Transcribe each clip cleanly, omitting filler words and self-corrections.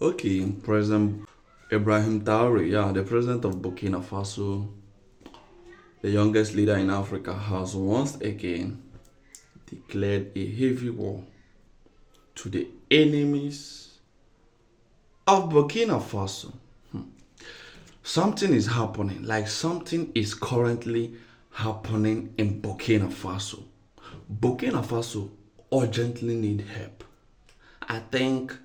Okay, President Ibrahim Traore, yeah, the president of Burkina Faso, the youngest leader in Africa, has once again declared a heavy war to the enemies of Burkina Faso. Something is happening, like something is currently happening in Burkina Faso. Burkina Faso urgently need help. I think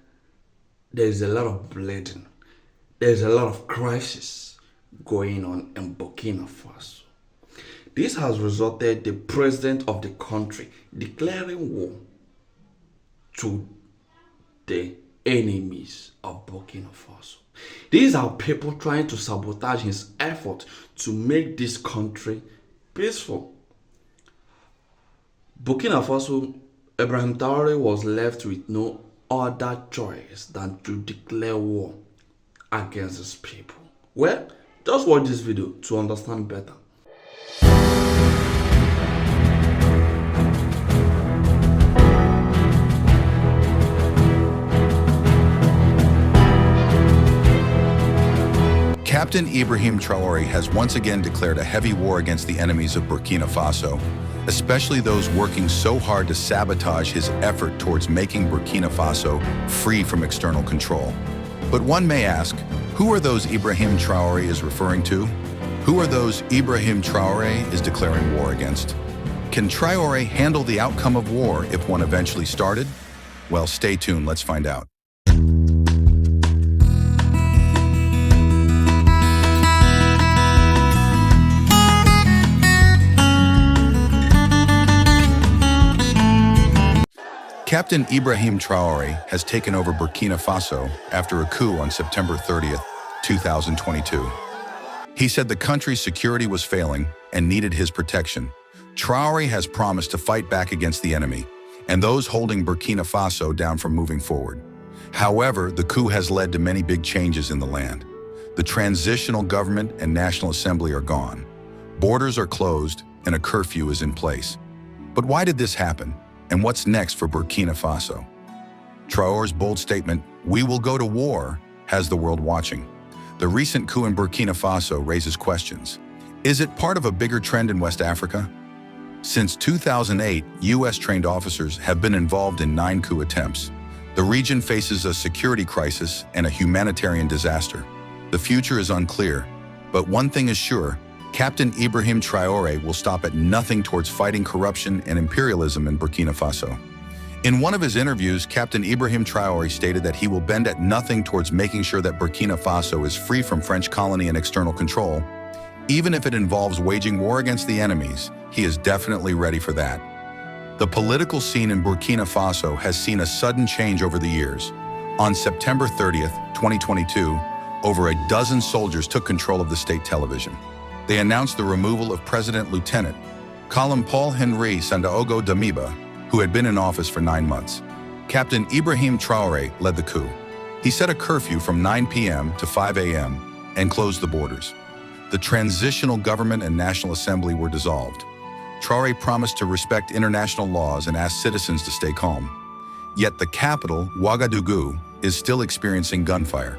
there's a lot of bleeding. There's a lot of crisis going on in Burkina Faso. This has resulted the president of the country declaring war to the enemies of Burkina Faso. These are people trying to sabotage his effort to make this country peaceful. Burkina Faso, Ibrahim Traore was left with no other choice than to declare war against his people. Well, just watch this video to understand better. Captain Ibrahim Traore has once again declared a heavy war against the enemies of Burkina Faso, especially those working so hard to sabotage his effort towards making Burkina Faso free from external control. But one may ask, who are those Ibrahim Traore is referring to? Who are those Ibrahim Traore is declaring war against? Can Traore handle the outcome of war if one eventually started? Well, stay tuned, let's find out. Captain Ibrahim Traore has taken over Burkina Faso after a coup on September 30th, 2022. He said the country's security was failing and needed his protection. Traore has promised to fight back against the enemy and those holding Burkina Faso down from moving forward. However, the coup has led to many big changes in the land. The transitional government and National Assembly are gone. Borders are closed and a curfew is in place. But why did this happen? And what's next for Burkina Faso? Traore's bold statement, "We will go to war," has the world watching. The recent coup in Burkina Faso raises questions. Is it part of a bigger trend in West Africa? Since 2008, US-trained officers have been involved in 9 coup attempts. The region faces a security crisis and a humanitarian disaster. The future is unclear, but one thing is sure: Captain Ibrahim Traore will stop at nothing towards fighting corruption and imperialism in Burkina Faso. In one of his interviews, Captain Ibrahim Traore stated that he will bend at nothing towards making sure that Burkina Faso is free from French colony and external control. Even if it involves waging war against the enemies, he is definitely ready for that. The political scene in Burkina Faso has seen a sudden change over the years. On September 30th, 2022, over a dozen soldiers took control of the state television. They announced the removal of President Lieutenant Colonel Paul-Henri Sandaogo Damiba, who had been in office for 9 months. Captain Ibrahim Traore led the coup. He set a curfew from 9 p.m. to 5 a.m. and closed the borders. The transitional government and National Assembly were dissolved. Traore promised to respect international laws and asked citizens to stay calm. Yet the capital, Ouagadougou, is still experiencing gunfire.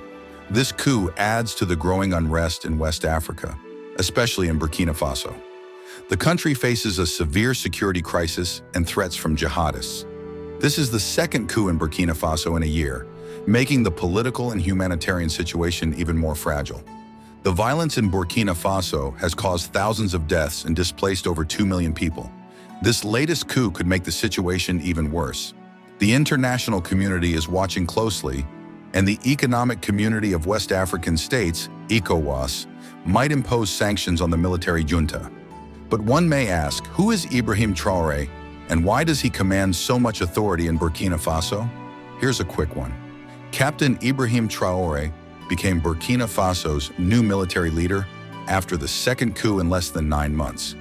This coup adds to the growing unrest in West Africa, especially in Burkina Faso. The country faces a severe security crisis and threats from jihadists. This is the second coup in Burkina Faso in a year, making the political and humanitarian situation even more fragile. The violence in Burkina Faso has caused thousands of deaths and displaced over 2 million people. This latest coup could make the situation even worse. The international community is watching closely, and the Economic Community of West African States, ECOWAS, might impose sanctions on the military junta. But one may ask, who is Ibrahim Traore, and why does he command so much authority in Burkina Faso? Here's a quick one. Captain Ibrahim Traore became Burkina Faso's new military leader after the second coup in less than 9 months.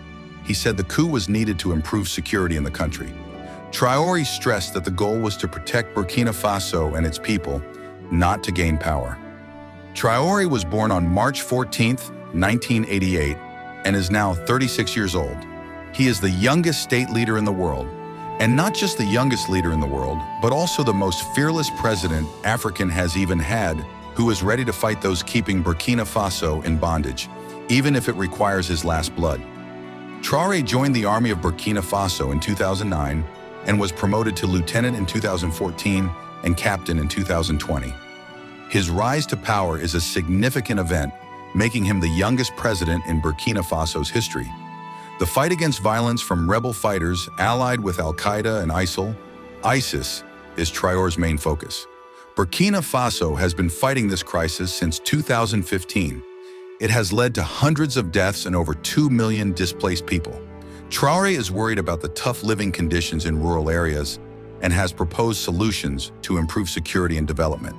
He said the coup was needed to improve security in the country. Traore stressed that the goal was to protect Burkina Faso and its people, not to gain power. Traore was born on March 14, 1988, and is now 36 years old. He is the youngest state leader in the world, And not just the youngest leader in the world, but also the most fearless president Africa has even had, who is ready to fight those keeping Burkina Faso in bondage, even if it requires his last blood. Traore joined the army of Burkina Faso in 2009 and was promoted to lieutenant in 2014 and captain in 2020. His rise to power is a significant event, making him the youngest president in Burkina Faso's history. The fight against violence from rebel fighters allied with Al-Qaeda and ISIS, is Traore's main focus. Burkina Faso has been fighting this crisis since 2015. It has led to hundreds of deaths and over 2 million displaced people. Traore is worried about the tough living conditions in rural areas and has proposed solutions to improve security and development.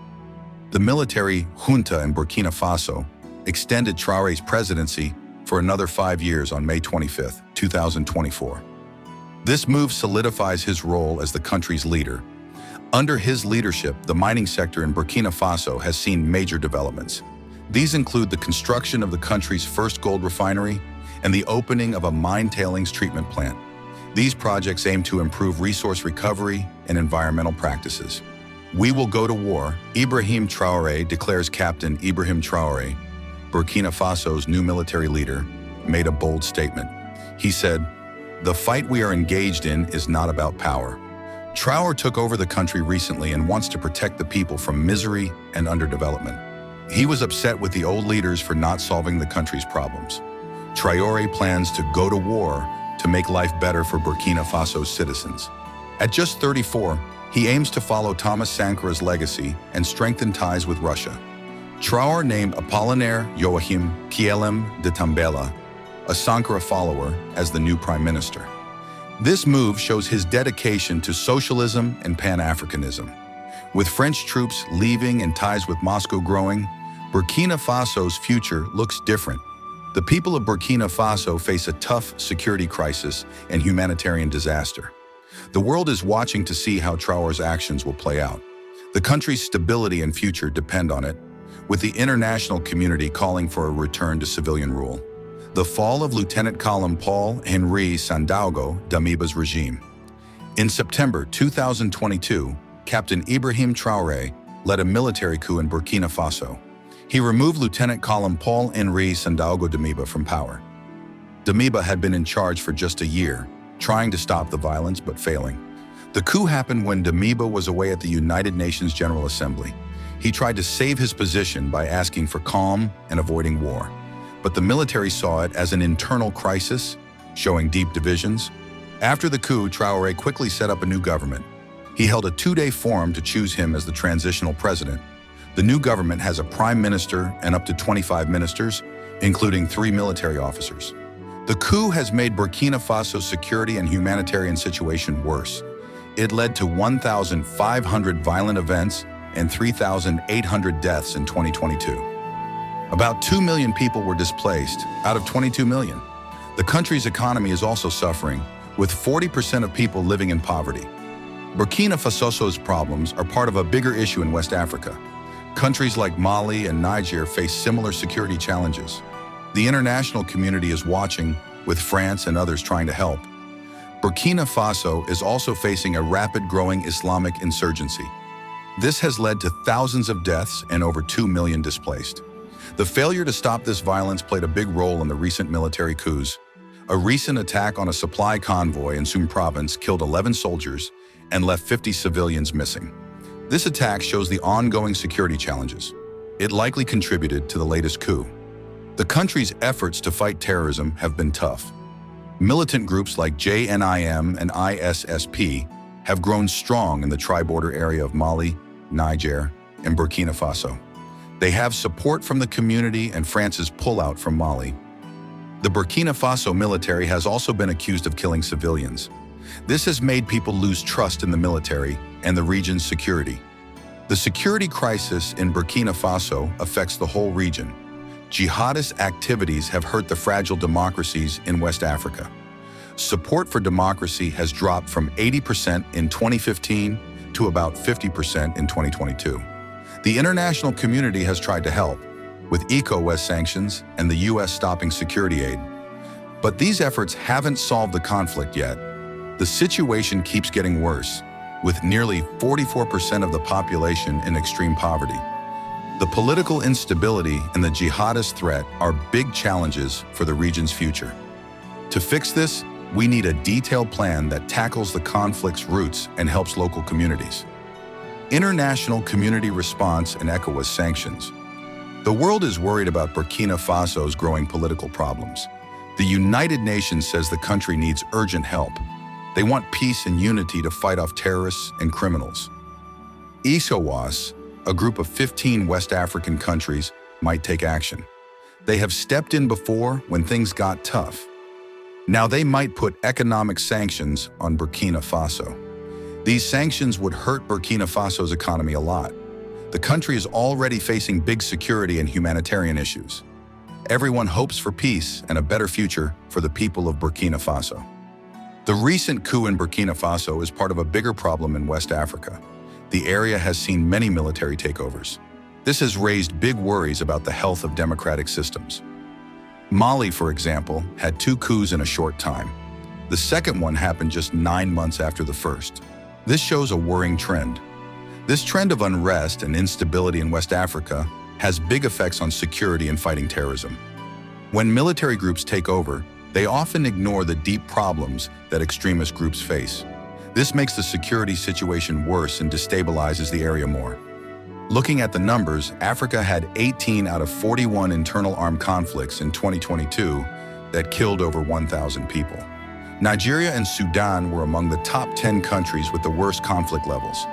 The military junta in Burkina Faso extended Traore's presidency for another 5 years on May 25, 2024. This move solidifies his role as the country's leader. Under his leadership, the mining sector in Burkina Faso has seen major developments. These include the construction of the country's first gold refinery and the opening of a mine tailings treatment plant. These projects aim to improve resource recovery and environmental practices. "We will go to war," Ibrahim Traore declares. Captain Ibrahim Traore, Burkina Faso's new military leader, made a bold statement. He said, "The fight we are engaged in is not about power." Traore took over the country recently and wants to protect the people from misery and underdevelopment. He was upset with the old leaders for not solving the country's problems. Traore plans to go to war to make life better for Burkina Faso's citizens. At just 34, he aims to follow Thomas Sankora's legacy and strengthen ties with Russia. Traore named Apollinaire Joachim Kielem de Tambela, a Sankara follower, as the new prime minister. This move shows his dedication to socialism and Pan-Africanism. With French troops leaving and ties with Moscow growing, Burkina Faso's future looks different. The people of Burkina Faso face a tough security crisis and humanitarian disaster. The world is watching to see how Traore's actions will play out. The country's stability and future depend on it, with the international community calling for a return to civilian rule. The fall of Lieutenant Colonel Paul-Henri Sandaogo Damiba's regime. In September 2022, Captain Ibrahim Traore led a military coup in Burkina Faso. He removed Lieutenant Colonel Paul-Henri Sandaogo Damiba from power. Damiba had been in charge for just a year, trying to stop the violence but failing. The coup happened when Damiba was away at the United Nations General Assembly. He tried to save his position by asking for calm and avoiding war. But the military saw it as an internal crisis, showing deep divisions. After the coup, Traore quickly set up a new government. He held a 2-day forum to choose him as the transitional president. The new government has a prime minister and up to 25 ministers, including 3 military officers. The coup has made Burkina Faso's security and humanitarian situation worse. It led to 1,500 violent events and 3,800 deaths in 2022. About 2 million people were displaced out of 22 million. The country's economy is also suffering, with 40% of people living in poverty. Burkina Faso's problems are part of a bigger issue in West Africa. Countries like Mali and Niger face similar security challenges. The international community is watching, with France and others trying to help. Burkina Faso is also facing a rapid growing Islamic insurgency. This has led to thousands of deaths and over 2 million displaced. The failure to stop this violence played a big role in the recent military coups. A recent attack on a supply convoy in Soum province killed 11 soldiers and left 50 civilians missing. This attack shows the ongoing security challenges. It likely contributed to the latest coup. The country's efforts to fight terrorism have been tough. Militant groups like JNIM and ISSP have grown strong in the tri-border area of Mali, Niger, and Burkina Faso. They have support from the community and France's pullout from Mali. The Burkina Faso military has also been accused of killing civilians. This has made people lose trust in the military and the region's security. The security crisis in Burkina Faso affects the whole region. Jihadist activities have hurt the fragile democracies in West Africa. Support for democracy has dropped from 80% in 2015 to about 50% in 2022. The international community has tried to help, with ECOWAS sanctions and the US stopping security aid. But these efforts haven't solved the conflict yet. The situation keeps getting worse, with nearly 44% of the population in extreme poverty. The political instability and the jihadist threat are big challenges for the region's future. To fix this, we need a detailed plan that tackles the conflict's roots and helps local communities. International community response and ECOWAS sanctions. The world is worried about Burkina Faso's growing political problems. The United Nations says the country needs urgent help. They want peace and unity to fight off terrorists and criminals. ECOWAS, a group of 15 West African countries, might take action. They have stepped in before when things got tough. Now they might put economic sanctions on Burkina Faso. These sanctions would hurt Burkina Faso's economy a lot. The country is already facing big security and humanitarian issues. Everyone hopes for peace and a better future for the people of Burkina Faso. The recent coup in Burkina Faso is part of a bigger problem in West Africa. The area has seen many military takeovers. This has raised big worries about the health of democratic systems. Mali, for example, had 2 coups in a short time. The second one happened just 9 months after the first. This shows a worrying trend. This trend of unrest and instability in West Africa has big effects on security and fighting terrorism. When military groups take over, they often ignore the deep problems that extremist groups face. This makes the security situation worse and destabilizes the area more. Looking at the numbers, Africa had 18 out of 41 internal armed conflicts in 2022 that killed over 1,000 people. Nigeria and Sudan were among the top 10 countries with the worst conflict levels.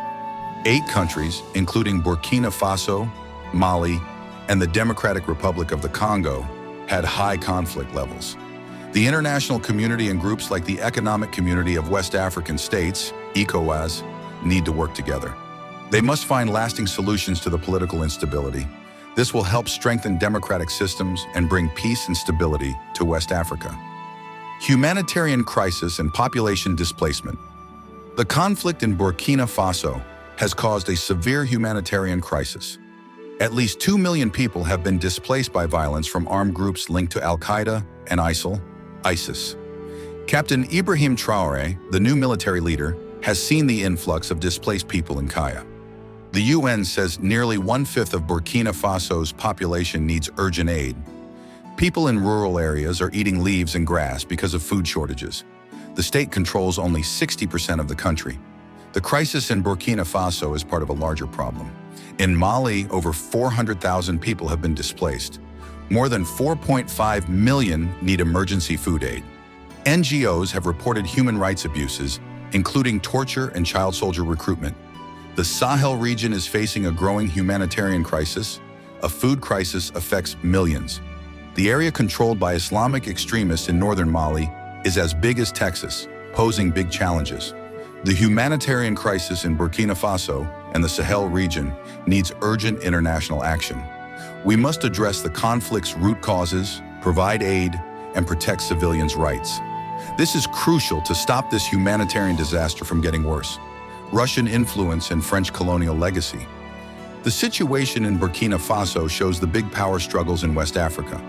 8 countries, including Burkina Faso, Mali, and the Democratic Republic of the Congo, had high conflict levels. The international community and groups like the Economic Community of West African States, ECOWAS, need to work together. They must find lasting solutions to the political instability. This will help strengthen democratic systems and bring peace and stability to West Africa. Humanitarian crisis and population displacement. The conflict in Burkina Faso has caused a severe humanitarian crisis. At least 2 million people have been displaced by violence from armed groups linked to Al-Qaeda and ISIS. Captain Ibrahim Traore, the new military leader, has seen the influx of displaced people in Kaya. The UN says nearly 1/5 of Burkina Faso's population needs urgent aid. People in rural areas are eating leaves and grass because of food shortages. The state controls only 60% of the country. The crisis in Burkina Faso is part of a larger problem. In Mali, over 400,000 people have been displaced. More than 4.5 million need emergency food aid. NGOs have reported human rights abuses, including torture and child soldier recruitment. The Sahel region is facing a growing humanitarian crisis. A food crisis affects millions. The area controlled by Islamic extremists in northern Mali is as big as Texas, posing big challenges. The humanitarian crisis in Burkina Faso and the Sahel region needs urgent international action. We must address the conflict's root causes, provide aid, and protect civilians' rights. This is crucial to stop this humanitarian disaster from getting worse. Russian influence and French colonial legacy. The situation in Burkina Faso shows the big power struggles in West Africa.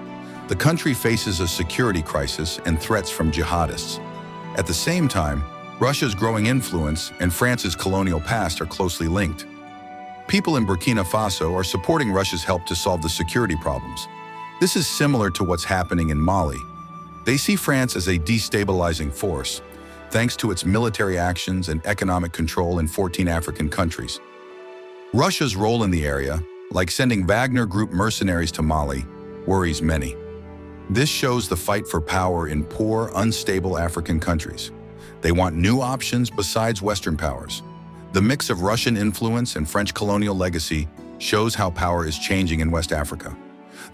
The country faces a security crisis and threats from jihadists. At the same time, Russia's growing influence and France's colonial past are closely linked. People in Burkina Faso are supporting Russia's help to solve the security problems. This is similar to what's happening in Mali. They see France as a destabilizing force, thanks to its military actions and economic control in 14 African countries. Russia's role in the area, like sending Wagner Group mercenaries to Mali, worries many. This shows the fight for power in poor, unstable African countries. They want new options besides Western powers. The mix of Russian influence and French colonial legacy shows how power is changing in West Africa.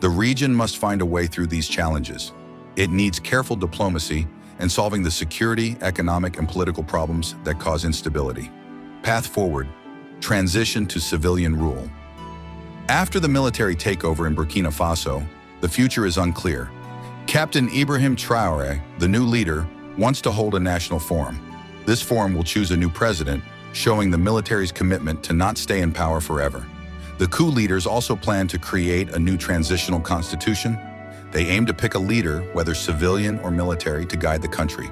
The region must find a way through these challenges. It needs careful diplomacy and solving the security, economic, and political problems that cause instability. Path forward: transition to civilian rule. After the military takeover in Burkina Faso, the future is unclear. Captain Ibrahim Traore, the new leader, wants to hold a national forum. This forum will choose a new president, showing the military's commitment to not stay in power forever. The coup leaders also plan to create a new transitional constitution. They aim to pick a leader, whether civilian or military, to guide the country.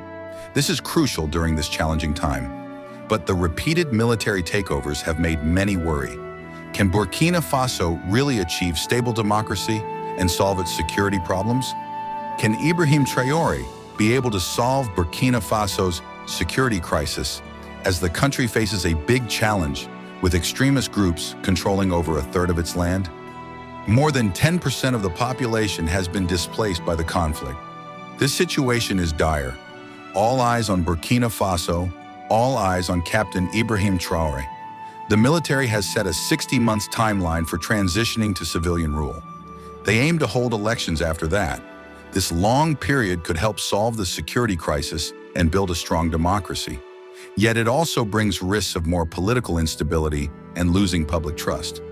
This is crucial during this challenging time. But the repeated military takeovers have made many worry. Can Burkina Faso really achieve stable democracy and solve its security problems? Can Ibrahim Traore be able to solve Burkina Faso's security crisis as the country faces a big challenge with extremist groups controlling over a third of its land? More than 10% of the population has been displaced by the conflict. This situation is dire. All eyes on Burkina Faso, all eyes on Captain Ibrahim Traore. The military has set a 60-month timeline for transitioning to civilian rule. They aim to hold elections after that. This long period could help solve the security crisis and build a strong democracy. Yet it also brings risks of more political instability and losing public trust.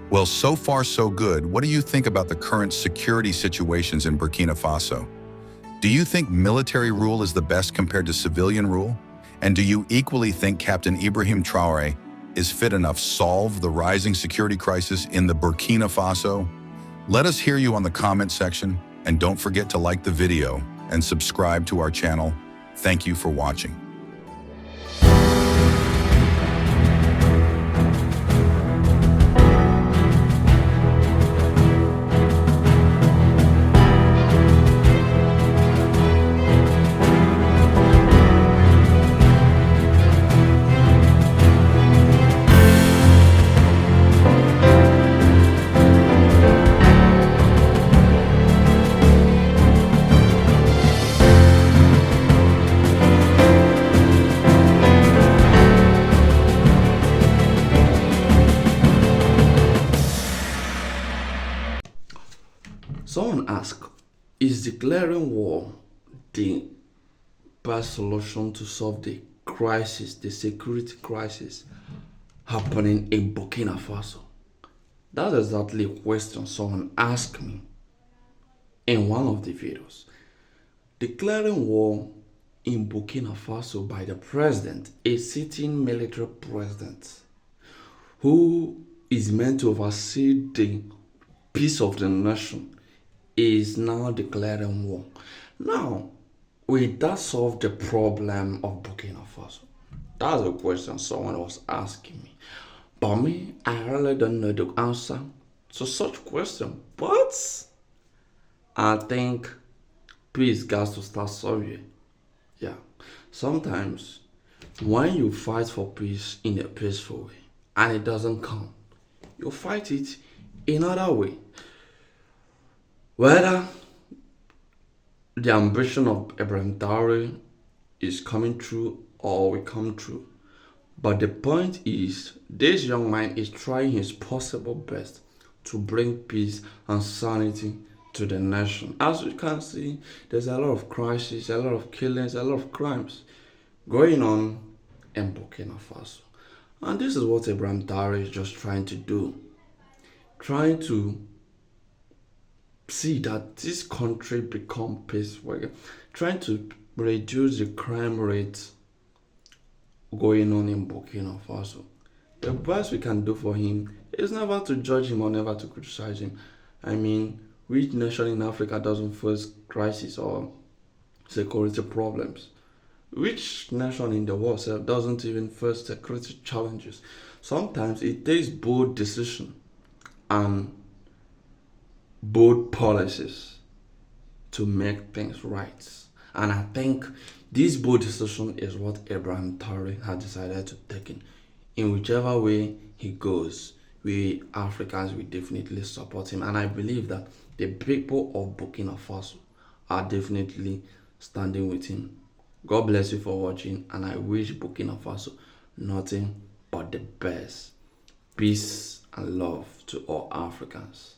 Well, so far so good. What do you think about the current security situations in Burkina Faso? Do you think military rule is the best compared to civilian rule? And do you equally think Captain Ibrahim Traore is fit enough to solve the rising security crisis in the Burkina Faso? Let us hear you on the comment section, and don't forget to like the video and subscribe to our channel. Thank you for watching. Someone asked, is declaring war the best solution to solve the crisis, the security crisis happening in Burkina Faso? That's exactly a question someone asked me in one of the videos. Declaring war in Burkina Faso by the president, a sitting military president, who is meant to oversee the peace of the nation, is now declaring war. Now, will that solve the problem of Burkina Faso? That's a question someone was asking me. But me, I really don't know the answer to such question. But I think peace got to start somewhere. Yeah. Sometimes when you fight for peace in a peaceful way and it doesn't come, you fight it another way. Whether the ambition of Ibrahim Traore is coming true or will come true, but the point is, this young man is trying his possible best to bring peace and sanity to the nation. As you can see, there's a lot of crises, a lot of killings, a lot of crimes going on in Burkina Faso. And this is what Ibrahim Traore is just trying to do. Trying to see that this country become peaceful, trying to reduce the crime rate going on in Burkina Faso. The best we can do for him is never to judge him or never to criticize him. I mean, which nation in Africa doesn't face crisis or security problems? Which nation in the world doesn't even face security challenges? Sometimes it takes bold decision and bold policies to make things right. And I think this bold decision is what Ibrahim Traore has decided to take in whichever way he goes. We Africans will definitely support him, and I believe that the people of Burkina Faso are definitely standing with him. God bless you for watching, and I wish Burkina Faso nothing but the best. Peace and love to all Africans.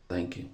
Thank you.